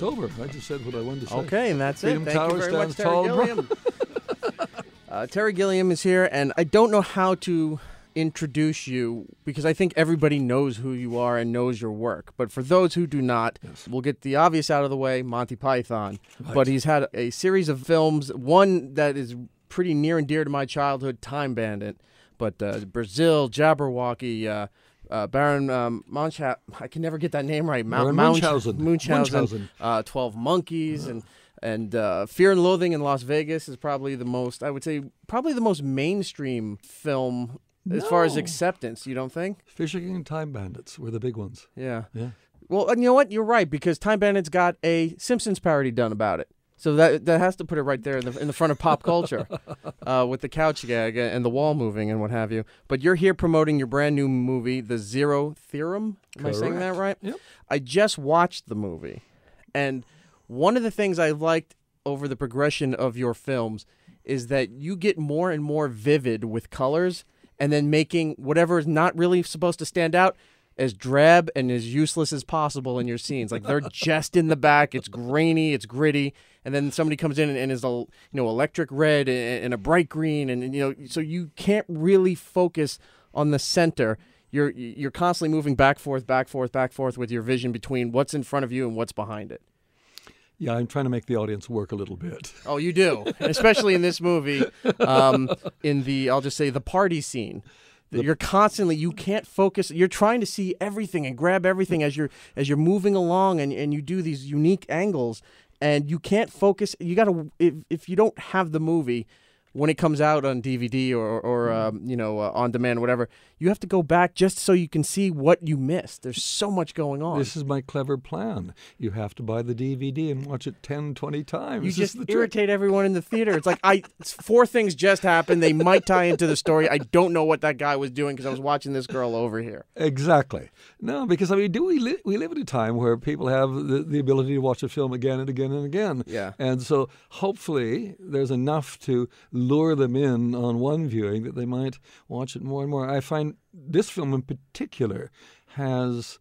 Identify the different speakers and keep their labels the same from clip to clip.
Speaker 1: It's over. I just said what I wanted to say.
Speaker 2: Okay, and that's
Speaker 1: Freedom
Speaker 2: it. Thank
Speaker 1: Tower
Speaker 2: you very much,
Speaker 1: stands
Speaker 2: Terry
Speaker 1: tall, bro.
Speaker 2: Gilliam. Terry Gilliam is here, and I don't know how to introduce you because I think everybody knows who you are and knows your work. But for those who do not, we'll get the obvious out of the way, Monty Python.
Speaker 1: Right.
Speaker 2: But he's had a series of films, one that is pretty near and dear to my childhood, Time Bandit. But Brazil, Jabberwocky, Baron Munchausen, I can never get that name right.
Speaker 1: Munchausen.
Speaker 2: 12 Monkeys, and Fear and Loathing in Las Vegas is probably the most, I would say, probably the most mainstream film as far as acceptance, you don't think?
Speaker 1: Fishing and Time Bandits were the big ones.
Speaker 2: Yeah.
Speaker 1: Yeah.
Speaker 2: Well, and you know what? You're right, because Time Bandits got a Simpsons parody done about it. So that has to put it right there in the front of pop culture with the couch gag and the wall moving and what have you. But you're here promoting your brand new movie, The Zero Theorem. Am I saying that right?
Speaker 1: Yep.
Speaker 2: I just watched the movie, and one of the things I liked over the progression of your films is that you get more and more vivid with colors and then making whatever is not really supposed to stand out as drab and as useless as possible in your scenes. Like they're just in the back, it's grainy, it's gritty, and then somebody comes in and is electric red and a bright green, and so you can't really focus on the center. You're constantly moving back, forth with your vision between what's in front of you and what's behind it.
Speaker 1: Yeah, I'm trying to make the audience work a little bit.
Speaker 2: Oh, you do, and especially in this movie, in I'll just say the party scene. You're constantly, you can't focus. You're trying to see everything and grab everything as you're moving along, and you do these unique angles, and you can't focus. You got to, if you don't have the movie when it comes out on DVD or on demand or whatever, you have to go back just so you can see what you missed. There's so much going on.
Speaker 1: This is my clever plan. You have to buy the DVD and watch it 10, 20 times.
Speaker 2: You just irritate everyone in the theater. It's like, 4 things just happened. They might tie into the story. I don't know what that guy was doing because I was watching this girl over here.
Speaker 1: Exactly. No, because we live at a time where people have the ability to watch a film again and again and again.
Speaker 2: Yeah.
Speaker 1: And so hopefully there's enough to lure them in on one viewing that they might watch it more and more. I find this film in particular has,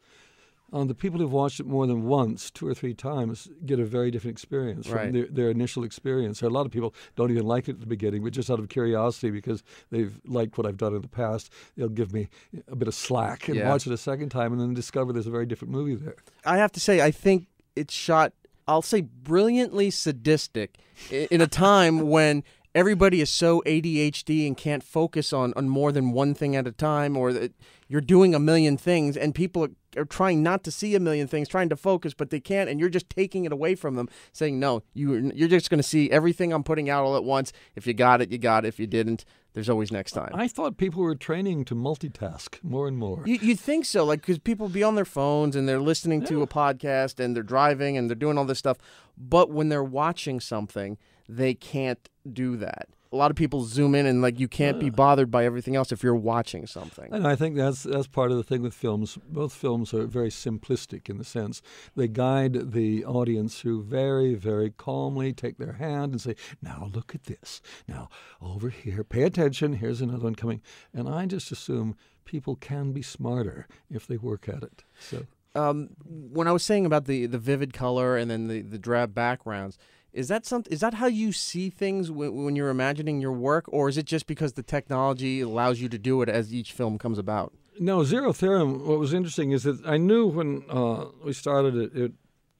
Speaker 1: the people who've watched it more than once, 2 or 3 times, get a very different experience from their initial experience. A lot of people don't even like it at the beginning, but just out of curiosity because they've liked what I've done in the past, they'll give me a bit of slack and watch it a second time and then discover there's a very different movie there.
Speaker 2: I have to say, I think it's shot, I'll say, brilliantly sadistic in a time when everybody is so ADHD and can't focus on more than one thing at a time, or that you're doing a million things and people are trying not to see a million things, trying to focus, but they can't, and you're just taking it away from them, saying, no, you're just going to see everything I'm putting out all at once. If you got it, you got it. If you didn't, there's always next time.
Speaker 1: I thought people were training to multitask more and more.
Speaker 2: You think so, like, because people be on their phones and they're listening to a podcast and they're driving and they're doing all this stuff, but when they're watching something, they can't do that. A lot of people zoom in and you can't be bothered by everything else if you're watching something.
Speaker 1: And I think that's part of the thing with films. Both films are very simplistic in the sense they guide the audience who very, very calmly take their hand and say, now look at this. Now over here, pay attention. Here's another one coming. And I just assume people can be smarter if they work at it. So
Speaker 2: when I was saying about the vivid color and then the drab backgrounds, is that how you see things when you're imagining your work, or is it just because the technology allows you to do it as each film comes about?
Speaker 1: No, Zero Theorem, what was interesting is that I knew when we started it,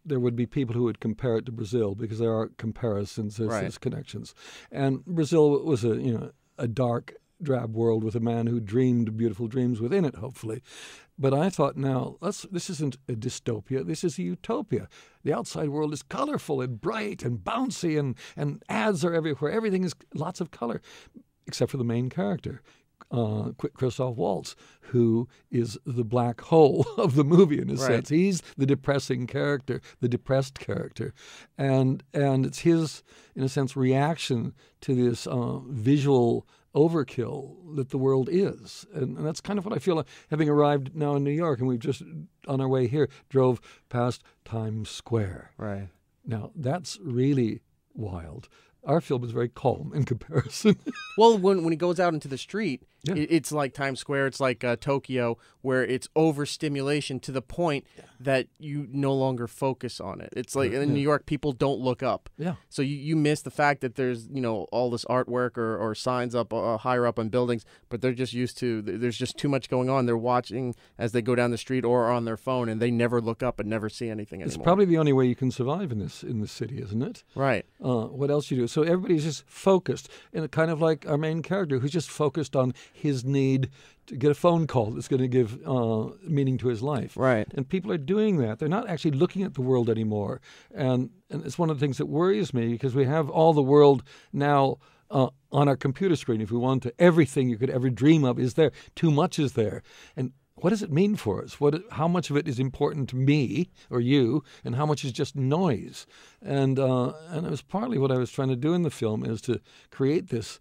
Speaker 1: there would be people who would compare it to Brazil because there are comparisons, there's connections. And Brazil was a dark, drab world with a man who dreamed beautiful dreams within it, hopefully. But I thought, now, this isn't a dystopia, this is a utopia. The outside world is colorful and bright and bouncy, and ads are everywhere. Everything is lots of color, except for the main character, Christoph Waltz, who is the black hole of the movie in a sense. He's the depressing character, the depressed character. And it's his, in a sense, reaction to this visual overkill that the world is. And that's kind of what I feel, having arrived now in New York, and we've just, on our way here, drove past Times Square.
Speaker 2: Right.
Speaker 1: Now, that's really wild. Our film is very calm in comparison.
Speaker 2: Well, when he goes out into the street,
Speaker 1: Yeah.
Speaker 2: It's like Times Square, it's like Tokyo, where it's overstimulation to the point that you no longer focus on it. It's like in New York, people don't look up.
Speaker 1: Yeah.
Speaker 2: So you miss the fact that there's, all this artwork or signs up higher up on buildings, but they're just used to, there's just too much going on. They're watching as they go down the street or on their phone, and they never look up and never see anything anymore.
Speaker 1: It's probably the only way you can survive in this city, isn't it?
Speaker 2: Right.
Speaker 1: What else you do? So everybody's just focused, and kind of like our main character, who's just focused on his need to get a phone call that's going to give meaning to his life.
Speaker 2: Right.
Speaker 1: And people are doing that. They're not actually looking at the world anymore. And it's one of the things that worries me, because we have all the world now on our computer screen. If we want to, everything you could ever dream of is there. Too much is there. And what does it mean for us? How much of it is important to me or you, and how much is just noise? And it was partly what I was trying to do in the film, is to create this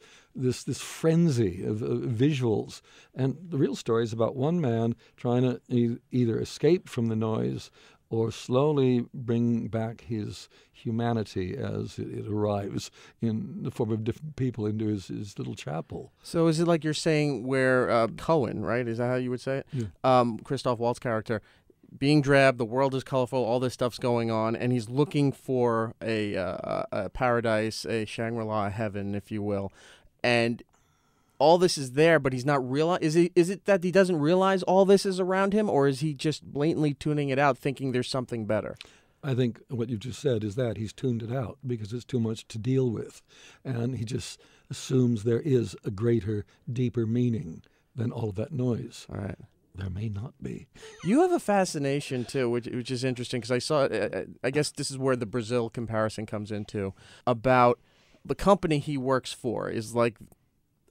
Speaker 1: frenzy of visuals. And the real story is about one man trying to either escape from the noise or slowly bring back his humanity as it arrives in the form of different people into his little chapel.
Speaker 2: So is it like you're saying where Cohen, right? Is that how you would say it? Yeah. Christoph Waltz character, being drab, the world is colorful, all this stuff's going on, and he's looking for a paradise, a Shangri-La, a heaven, if you will. And all this is there, but he's not realize. Is it that he doesn't realize all this is around him, or is he just blatantly tuning it out, thinking there's something better?
Speaker 1: I think what you've just said is that he's tuned it out because it's too much to deal with, and he just assumes there is a greater, deeper meaning than all of that noise.
Speaker 2: All right.
Speaker 1: There may not be.
Speaker 2: You have a fascination too, which is interesting, because I saw. I guess this is where the Brazil comparison comes into, about the company he works for is like.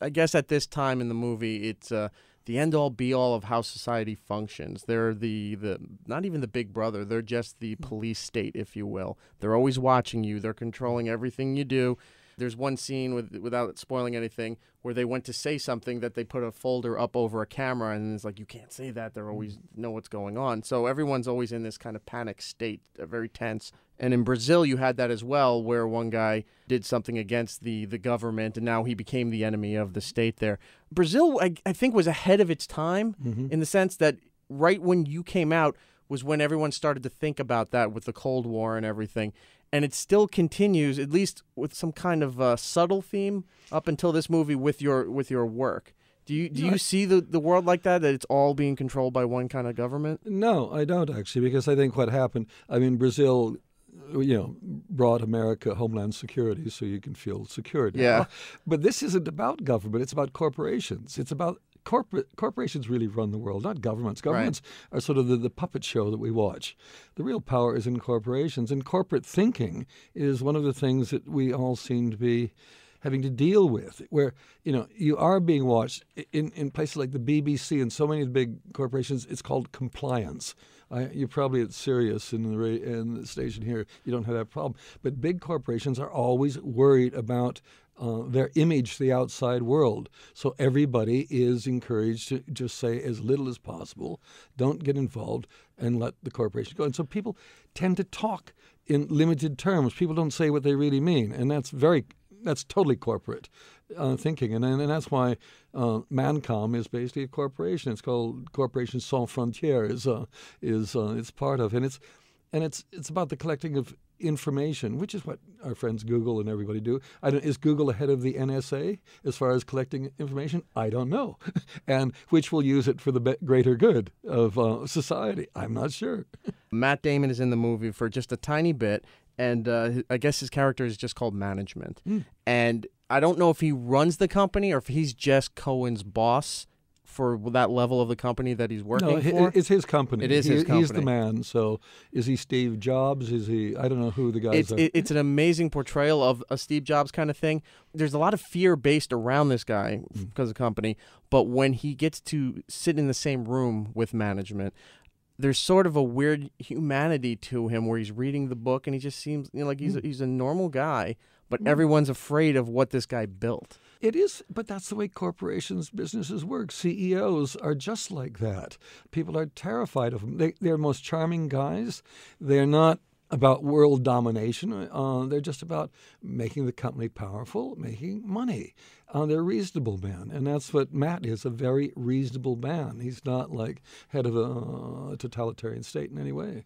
Speaker 2: I guess at this time in the movie, it's the end-all, be-all of how society functions. They're the not even the big brother. They're just the police state, if you will. They're always watching you. They're controlling everything you do. There's one scene, without spoiling anything, where they went to say something that they put a folder up over a camera, and it's like, you can't say that. They always know what's going on. So everyone's always in this kind of panic state, very tense. And in Brazil, you had that as well, where one guy did something against the government, and now he became the enemy of the state there. Brazil, I think, was ahead of its time in the sense that right when you came out was when everyone started to think about that with the Cold War and everything. And it still continues, at least with some kind of subtle theme, up until this movie with your work. Do you see the world like that it's all being controlled by one kind of government?
Speaker 1: No, I don't actually, because I think what happened, Brazil, brought America homeland security so you can feel secure now.
Speaker 2: Yeah.
Speaker 1: But this isn't about government. It's about corporations. It's about corporations really run the world, not governments. Governments are sort of the puppet show that we watch. The real power is in corporations, and corporate thinking is one of the things that we all seem to be having to deal with, where you are being watched in places like the BBC and so many of the big corporations. It's called compliance. You're probably at Sirius in the station here. You don't have that problem, but big corporations are always worried about their image to the outside world. So everybody is encouraged to just say as little as possible, don't get involved, and let the corporation go. And so people tend to talk in limited terms. People don't say what they really mean, and that's totally corporate thinking. And that's why Mancom is basically a corporation. It's called Corporation Sans Frontières. It's part of, and it's about the collecting of information, which is what our friends Google and everybody do. Is Google ahead of the NSA as far as collecting information? I don't know. And which will use it for the greater good of society? I'm not sure.
Speaker 2: Matt Damon is in the movie for just a tiny bit, and I guess his character is just called Management. And I don't know if he runs the company or if he's just Cohen's boss for that level of the company that he's working for.
Speaker 1: It's his company.
Speaker 2: It is his company.
Speaker 1: He's the man. So is he Steve Jobs? Is he? I don't know who the guys are.
Speaker 2: It's an amazing portrayal of a Steve Jobs kind of thing. There's a lot of fear based around this guy because of the company. But when he gets to sit in the same room with management, there's sort of a weird humanity to him where he's reading the book and he just seems like he's a normal guy, but everyone's afraid of what this guy built.
Speaker 1: It is, but that's the way corporations, businesses work. CEOs are just like that. People are terrified of them. They're most charming guys. They're not about world domination. They're just about making the company powerful, making money. They're reasonable men, and that's what Matt is, a very reasonable man. He's not like head of a totalitarian state in any way.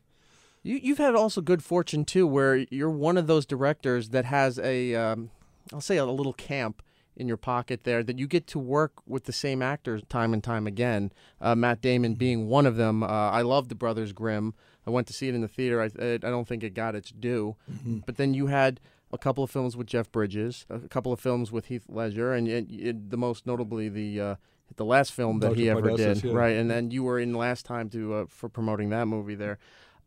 Speaker 2: You've had also good fortune, too, where you're one of those directors that has I'll say a little camp in your pocket there, that you get to work with the same actors time and time again, Matt Damon being one of them. I love The Brothers Grimm. I went to see it in the theater. I don't think it got its due. Mm-hmm. But then you had a couple of films with Jeff Bridges, a couple of films with Heath Ledger, and the most notably the last film that he ever did. Yeah. Right, and then you were in last time for promoting that movie there.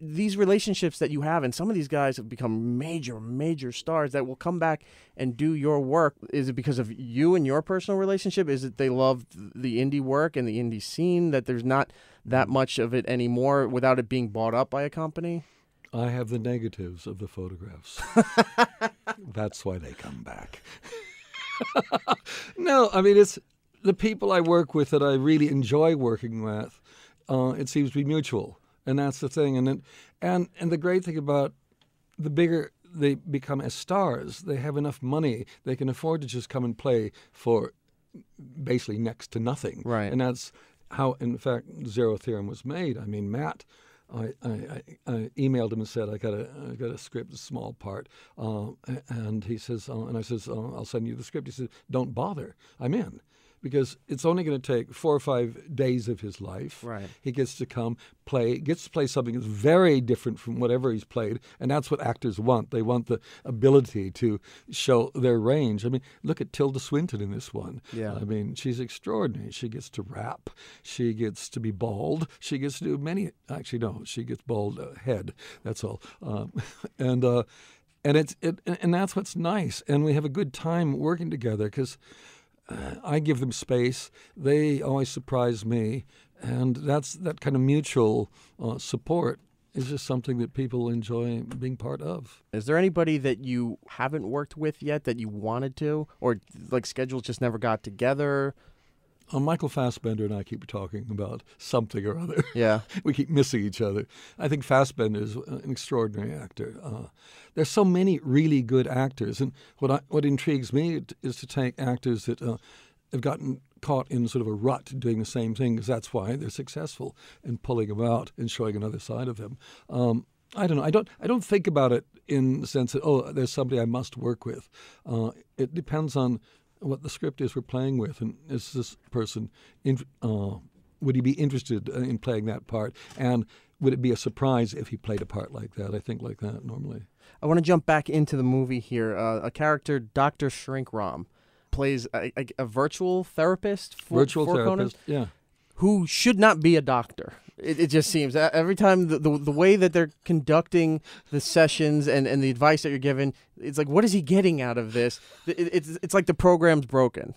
Speaker 2: These relationships that you have, and some of these guys have become major, major stars that will come back and do your work. Is it because of you and your personal relationship? Is it they love the indie work and the indie scene, that there's not that much of it anymore without it being bought up by a company?
Speaker 1: I have the negatives of the photographs. That's why they come back. No, I mean, it's the people I work with that I really enjoy working with. It seems to be mutual. And that's the thing. And the great thing about the bigger they become as stars, they have enough money, they can afford to just come and play for basically next to nothing.
Speaker 2: Right.
Speaker 1: And that's how, in fact, Zero Theorem was made. I mean, Matt, I emailed him and said, I got a script, a small part. And he says, and I says, I'll send you the script. He says, don't bother, I'm in. Because it's only going to take 4 or 5 days of his life.
Speaker 2: Right.
Speaker 1: He gets to play something that's very different from whatever he's played, and that's what actors want. They want the ability to show their range. I mean, look at Tilda Swinton in this one.
Speaker 2: Yeah.
Speaker 1: I mean, she's extraordinary. She gets to rap. She gets to be bald. She gets to do many. Actually, no, she gets bald head. That's all. And that's what's nice. And we have a good time working together because I give them space. They always surprise me. And that kind of mutual support is just something that people enjoy being part of.
Speaker 2: Is there anybody that you haven't worked with yet that you wanted to? Or like schedules just never got together?
Speaker 1: Michael Fassbender and I keep talking about something or other.
Speaker 2: Yeah.
Speaker 1: We keep missing each other. I think Fassbender is an extraordinary actor. There's so many really good actors. And what intrigues me is to take actors that have gotten caught in sort of a rut doing the same thing, because that's why they're successful, and pulling them out and showing another side of them. I don't know. I don't think about it in the sense that, there's somebody I must work with. It depends on what the script is we're playing with, and is this person would he be interested in playing that part, and would it be a surprise if he played a part like that? I think like that normally.
Speaker 2: I want to jump back into the movie here. A character, Dr. Shrinkram, plays a virtual therapist for Conan,
Speaker 1: yeah,
Speaker 2: who should not be a doctor. It just seems every time the way that they're conducting the sessions and the advice that you're given, it's like, what is he getting out of this? It's like the program's broken.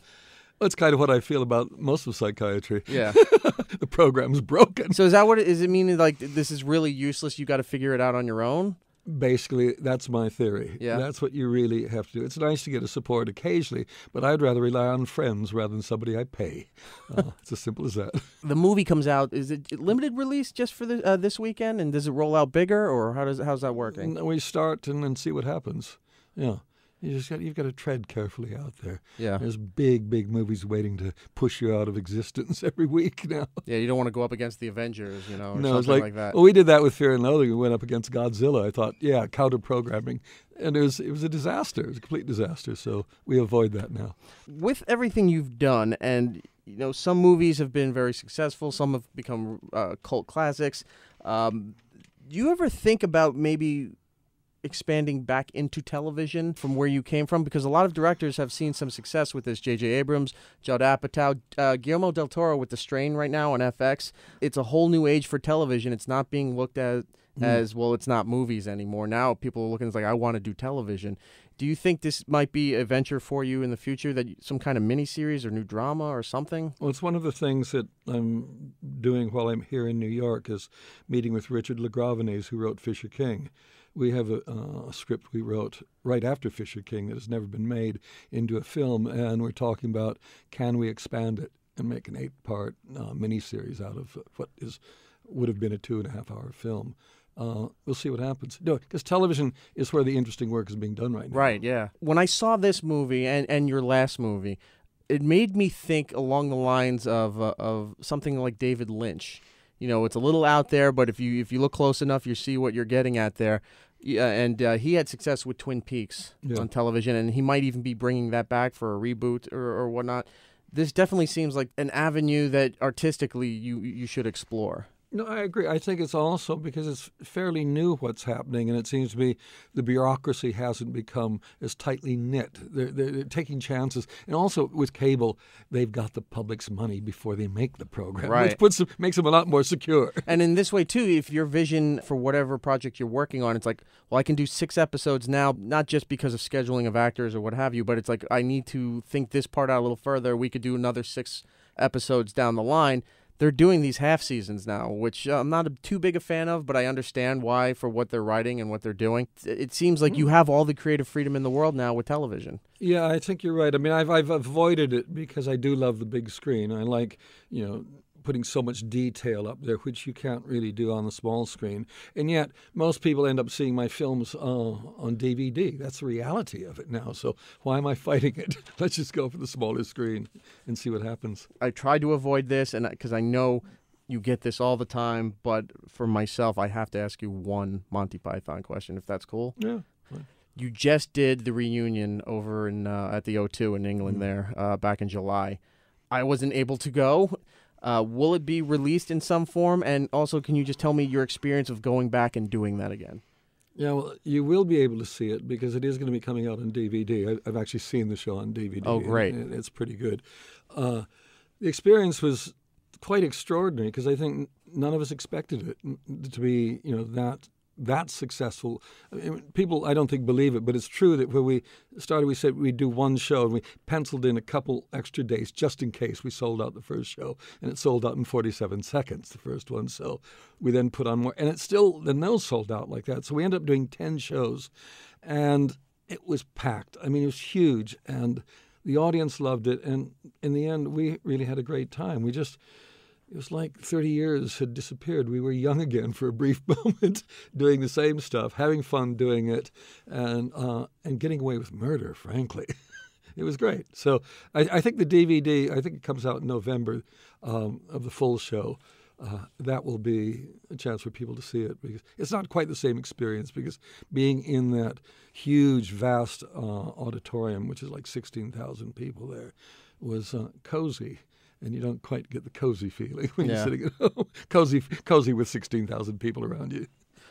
Speaker 1: That's kind of what I feel about most of psychiatry.
Speaker 2: Yeah.
Speaker 1: The program's broken.
Speaker 2: So is that what is it meaning, like this is really useless, you got to figure it out on your own?
Speaker 1: Basically, that's my theory.
Speaker 2: Yeah.
Speaker 1: That's what you really have to do. It's nice to get a support occasionally, but I'd rather rely on friends rather than somebody I pay. It's as simple as that.
Speaker 2: The movie comes out. Is it limited release just for this weekend, and does it roll out bigger, or how's that working?
Speaker 1: We start and then see what happens. Yeah. You've got to tread carefully out there.
Speaker 2: Yeah.
Speaker 1: There's big movies waiting to push you out of existence every week now.
Speaker 2: Yeah, you don't want to go up against the Avengers, or
Speaker 1: no,
Speaker 2: something like that.
Speaker 1: Well, we did that with Fear and Loathing. We went up against Godzilla. I thought, counter-programming. And it was a disaster. It was a complete disaster. So we avoid that now. With
Speaker 2: everything you've done, and some movies have been very successful, some have become cult classics. Do you ever think about maybe expanding back into television from where you came from? Because a lot of directors have seen some success with this. J.J. Abrams, Judd Apatow, Guillermo del Toro with The Strain right now on FX. It's a whole new age for television. It's not being looked at as, well, it's not movies anymore. Now people are looking, it's like, I want to do television. Do you think this might be a venture for you in the future, that some kind of miniseries or new drama or something? Well, it's one of the things that I'm doing while I'm here in New York is meeting with Richard LaGravenese, who wrote Fisher King. We have a script we wrote right after Fisher King that has never been made into a film, and we're talking about, can we expand it and make an 8-part miniseries out of what would have been a 2.5-hour film.
Speaker 1: we'll see what happens. No, because television is where the interesting work is being done right now.
Speaker 2: Right, yeah. When I saw this movie and your last movie, it made me think along the lines of something like David Lynch. You know, it's a little out there, but if you look close enough, you see what you're getting at there. And he had success with Twin Peaks on television, and he might even be bringing that back for a reboot or whatnot. This definitely seems like an avenue that artistically you should explore.
Speaker 1: No, I agree. I think it's also because it's fairly new what's happening, and it seems to be the bureaucracy hasn't become as tightly knit. They're taking chances. And also with cable, they've got the public's money before they make the program, which makes them a lot more secure.
Speaker 2: And in this way, too, if your vision for whatever project you're working on, it's like, well, I can do 6 episodes now, not just because of scheduling of actors or what have you, but it's like I need to think this part out a little further. We could do another 6 episodes down the line. They're doing these half seasons now, which I'm not too big a fan of, but I understand why for what they're writing and what they're doing. It seems like you have all the creative freedom in the world now with television.
Speaker 1: Yeah, I think you're right. I mean, I've avoided it because I do love the big screen. I like, putting so much detail up there, which you can't really do on the small screen. And yet, most people end up seeing my films on DVD. That's the reality of it now. So why am I fighting it? Let's just go for the smaller screen and see what happens.
Speaker 2: I tried to avoid this, and because I know you get this all the time, but for myself, I have to ask you one Monty Python question, if that's cool.
Speaker 1: Yeah. Fine.
Speaker 2: You just did the reunion over in at the O2 in England there back in July. I wasn't able to go. Will it be released in some form? And also, can you just tell me your experience of going back and doing that again?
Speaker 1: Yeah, well, you will be able to see it because it is going to be coming out on DVD. I've actually seen the show on DVD.
Speaker 2: Oh, great.
Speaker 1: And it's pretty good. The experience was quite extraordinary because I think none of us expected it to be, that successful. I mean, people, I don't think, believe it, but it's true that when we started, we said we'd do one show, and we penciled in a couple extra days just in case we sold out the first show, and it sold out in 47 seconds, the first one. So we then put on more, and it's still, then those sold out like that. So we ended up doing 10 shows, and it was packed. I mean, it was huge, and the audience loved it, and in the end, we really had a great time. It was like 30 years had disappeared. We were young again for a brief moment, doing the same stuff, having fun doing it, and getting away with murder, frankly. It was great. So I think the DVD, I think it comes out in November of the full show. That will be a chance for people to see it because it's not quite the same experience because being in that huge, vast auditorium, which is like 16,000 people there, was cozy. And you don't quite get the cozy feeling when you're sitting at home. Cozy with 16,000 people around you.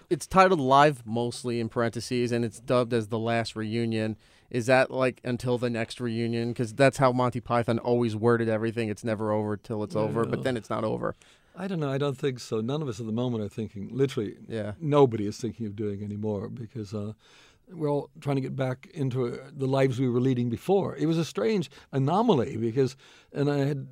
Speaker 2: It's titled Live Mostly in parentheses, and it's dubbed as The Last Reunion. Is that like until the next reunion? Because that's how Monty Python always worded everything. It's never over till it's over, but then it's not over.
Speaker 1: I don't know. I don't think so. None of us at the moment are thinking, literally, nobody is thinking of doing any more because we're all trying to get back into the lives we were leading before. It was a strange anomaly because, and I had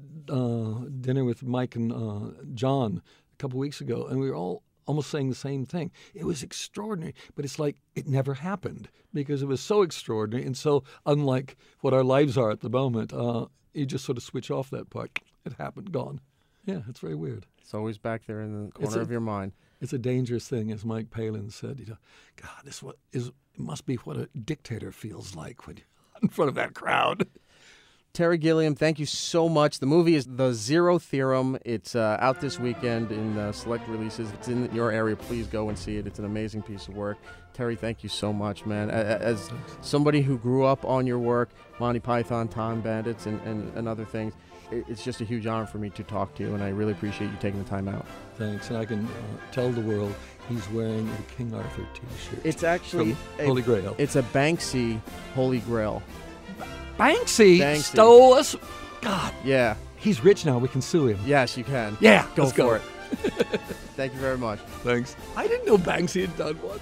Speaker 1: dinner with Mike and John a couple weeks ago, and we were all almost saying the same thing. It was extraordinary, but it's like it never happened because it was so extraordinary and so unlike what our lives are at the moment. You just sort of switch off that part. It happened, gone. Yeah, it's very weird.
Speaker 2: It's always back there in the corner of your mind.
Speaker 1: It's a dangerous thing, as Mike Palin said. God, it must be what a dictator feels like when you're in front of that crowd.
Speaker 2: Terry Gilliam, thank you so much. The movie is The Zero Theorem. It's out this weekend in select releases. It's in your area. Please go and see it. It's an amazing piece of work. Terry, thank you so much, man. As somebody who grew up on your work, Monty Python, Time Bandits, and other things, it's just a huge honor for me to talk to you, and I really appreciate you taking the time out.
Speaker 1: Thanks, and I can tell the world he's wearing a King Arthur T-shirt.
Speaker 2: It's actually
Speaker 1: Holy Grail.
Speaker 2: It's a Banksy Holy Grail.
Speaker 1: Banksy stole us. God.
Speaker 2: Yeah.
Speaker 1: He's rich now. We can sue him.
Speaker 2: Yes, you can.
Speaker 1: Yeah,
Speaker 2: go
Speaker 1: let's
Speaker 2: for it. Thank you very much.
Speaker 1: Thanks. I didn't know Banksy had done one.